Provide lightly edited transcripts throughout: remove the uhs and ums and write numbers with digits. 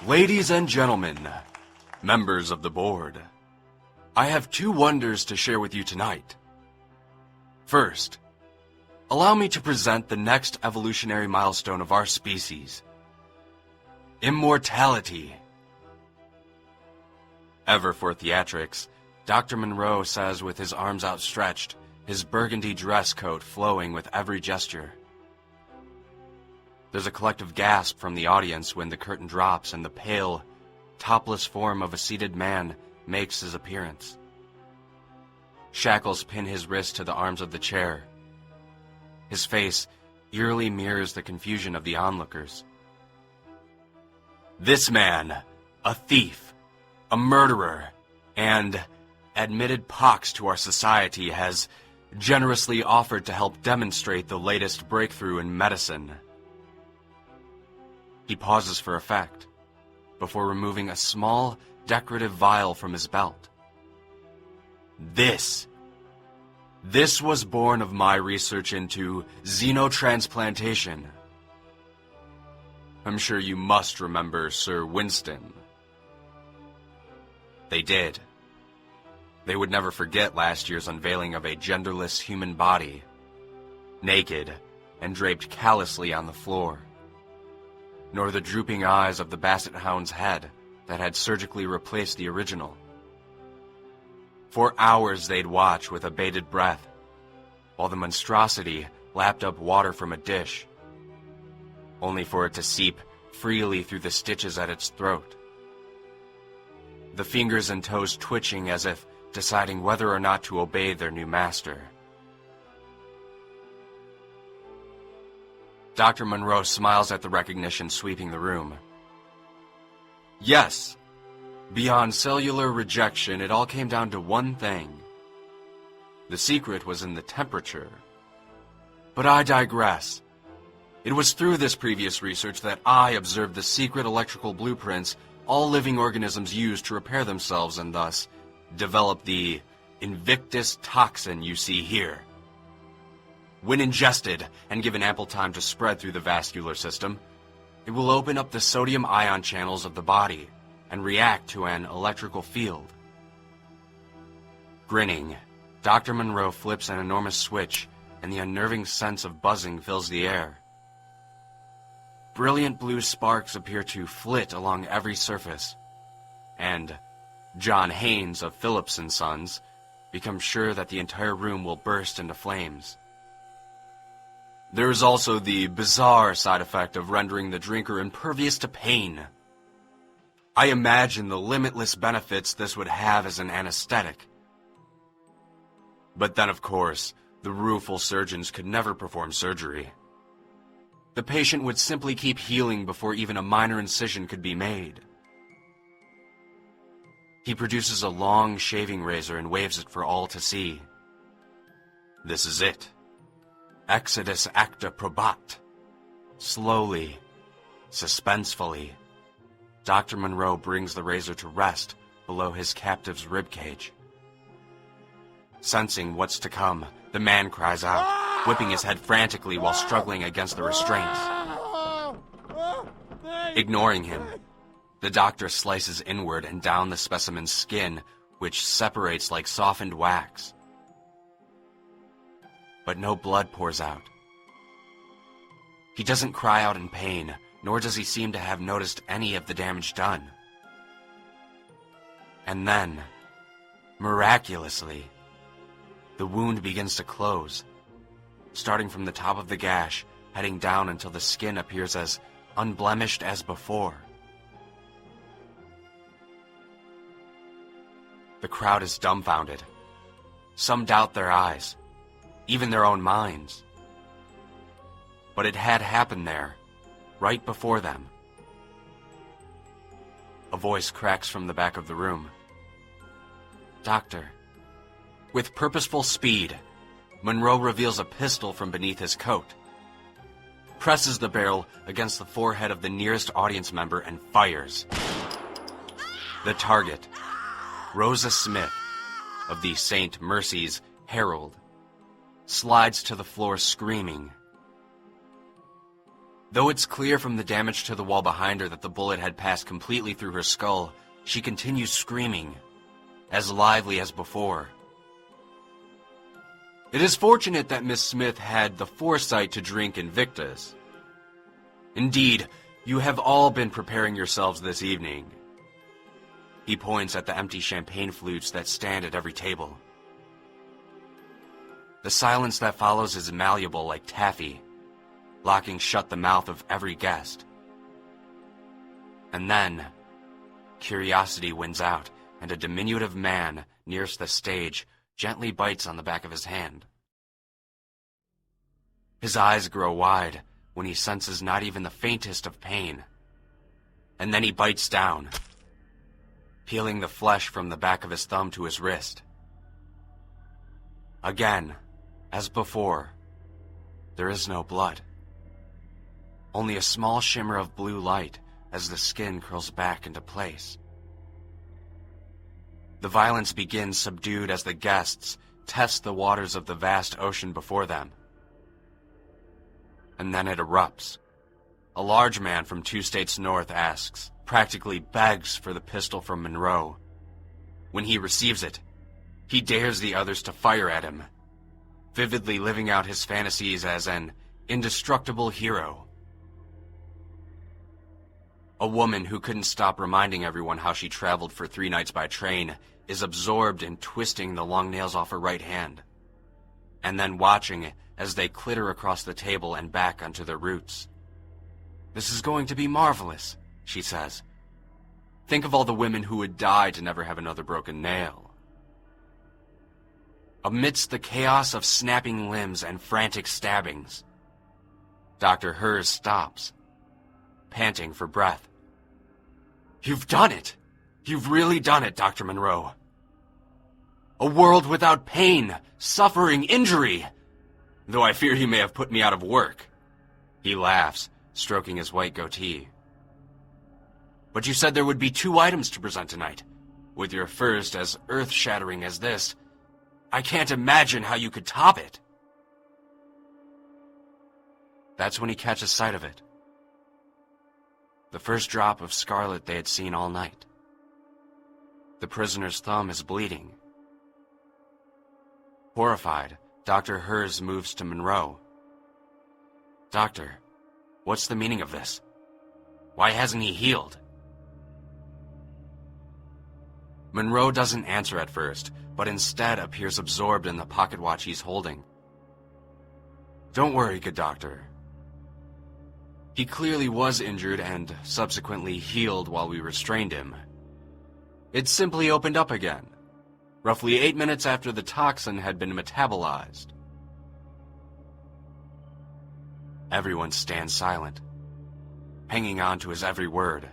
Ladies and gentlemen, members of the board, I have two wonders to share with you tonight. First, allow me to present the next evolutionary milestone of our species. Immortality. Ever for theatrics, Dr. Monroe says with his arms outstretched, his burgundy dress coat flowing with every gesture. There's a collective gasp from the audience when the curtain drops and the pale, topless form of a seated man makes his appearance. Shackles pin his wrist to the arms of the chair. His face eerily mirrors the confusion of the onlookers. This man, a thief, a murderer, and admitted pox to our society, has generously offered to help demonstrate the latest breakthrough in medicine. He pauses for effect, before removing a small, decorative vial from his belt. This was born of my research into xenotransplantation. I'm sure you must remember Sir Winston. They did. They would never forget last year's unveiling of a genderless human body, naked and draped callously on the floor, nor the drooping eyes of the basset hound's head that had surgically replaced the original. For hours they'd watch with a bated breath, while the monstrosity lapped up water from a dish, only for it to seep freely through the stitches at its throat. The fingers and toes twitching as if deciding whether or not to obey their new master. Dr. Monroe smiles at the recognition sweeping the room. Yes, beyond cellular rejection, it all came down to one thing. The secret was in the temperature. But I digress. It was through this previous research that I observed the secret electrical blueprints all living organisms use to repair themselves and thus develop the Invictus toxin you see here. When ingested and given ample time to spread through the vascular system, it will open up the sodium ion channels of the body and react to an electrical field. Grinning, Dr. Monroe flips an enormous switch and the unnerving sense of buzzing fills the air. Brilliant blue sparks appear to flit along every surface, and John Haynes of Phillips & Sons becomes sure that the entire room will burst into flames. There is also the bizarre side effect of rendering the drinker impervious to pain. I imagine the limitless benefits this would have as an anesthetic. But then, of course, the rueful surgeons could never perform surgery. The patient would simply keep healing before even a minor incision could be made. He produces a long shaving razor and waves it for all to see. This is it. Exodus acta probat. Slowly, suspensefully, Dr. Monroe brings the razor to rest below his captive's ribcage. Sensing what's to come, the man cries out, whipping his head frantically while struggling against the restraints. Ignoring him, the doctor slices inward and down the specimen's skin, which separates like softened wax. But no blood pours out. He doesn't cry out in pain, nor does he seem to have noticed any of the damage done. And then, miraculously, the wound begins to close, starting from the top of the gash, heading down until the skin appears as unblemished as before. The crowd is dumbfounded. Some doubt their eyes, even their own minds. But it had happened there, right before them. A voice cracks from the back of the room. Doctor. With purposeful speed, Monroe reveals a pistol from beneath his coat, presses the barrel against the forehead of the nearest audience member and fires. The target, Rosa Smith of the St. Mercy's Herald, slides to the floor screaming. Though it's clear from the damage to the wall behind her that the bullet had passed completely through her skull, she continues screaming, as lively as before. It is fortunate that Miss Smith had the foresight to drink Invictus. Indeed, you have all been preparing yourselves this evening. He points at the empty champagne flutes that stand at every table. The silence that follows is malleable like taffy, locking shut the mouth of every guest. And then, curiosity wins out, and a diminutive man nearest the stage gently bites on the back of his hand. His eyes grow wide when he senses not even the faintest of pain. And then he bites down, peeling the flesh from the back of his thumb to his wrist. Again, as before, there is no blood. Only a small shimmer of blue light as the skin curls back into place. The violence begins subdued as the guests test the waters of the vast ocean before them. And then it erupts. A large man from 2 states north asks, practically begs for the pistol from Monroe. When he receives it, he dares the others to fire at him, vividly living out his fantasies as an indestructible hero. A woman who couldn't stop reminding everyone how she traveled for 3 nights by train is absorbed in twisting the long nails off her right hand, and then watching as they clitter across the table and back onto their roots. "This is going to be marvelous," she says. "Think of all the women who would die to never have another broken nail." Amidst the chaos of snapping limbs and frantic stabbings, Dr. Hers stops, panting for breath. "You've done it! You've really done it, Dr. Monroe. A world without pain, suffering, injury! Though I fear you may have put me out of work." He laughs, stroking his white goatee. "But you said there would be 2 items to present tonight. With your first as earth-shattering as this, I can't imagine how you could top it." That's when he catches sight of it. The first drop of scarlet they had seen all night. The prisoner's thumb is bleeding. Horrified, Dr. Hers moves to Monroe. "Doctor, what's the meaning of this? Why hasn't he healed?" Monroe doesn't answer at first, but instead appears absorbed in the pocket watch he's holding. "Don't worry, good doctor. He clearly was injured and subsequently healed while we restrained him. It simply opened up again, roughly 8 minutes after the toxin had been metabolized." Everyone stands silent, hanging on to his every word.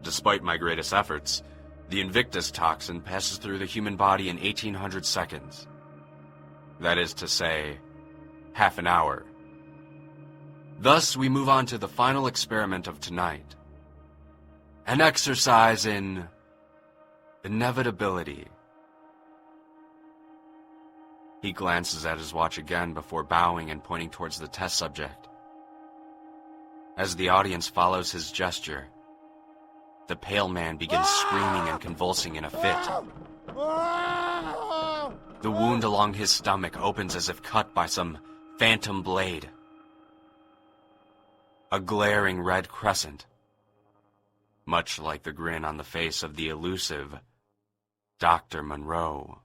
Despite my greatest efforts, the Invictus toxin passes through the human body in 1800 seconds. That is to say, half an hour. Thus, we move on to the final experiment of tonight. An exercise in inevitability. He glances at his watch again before bowing and pointing towards the test subject. As the audience follows his gesture, the pale man begins screaming and convulsing in a fit. The wound along his stomach opens as if cut by some phantom blade. A glaring red crescent, much like the grin on the face of the elusive Dr. Monroe.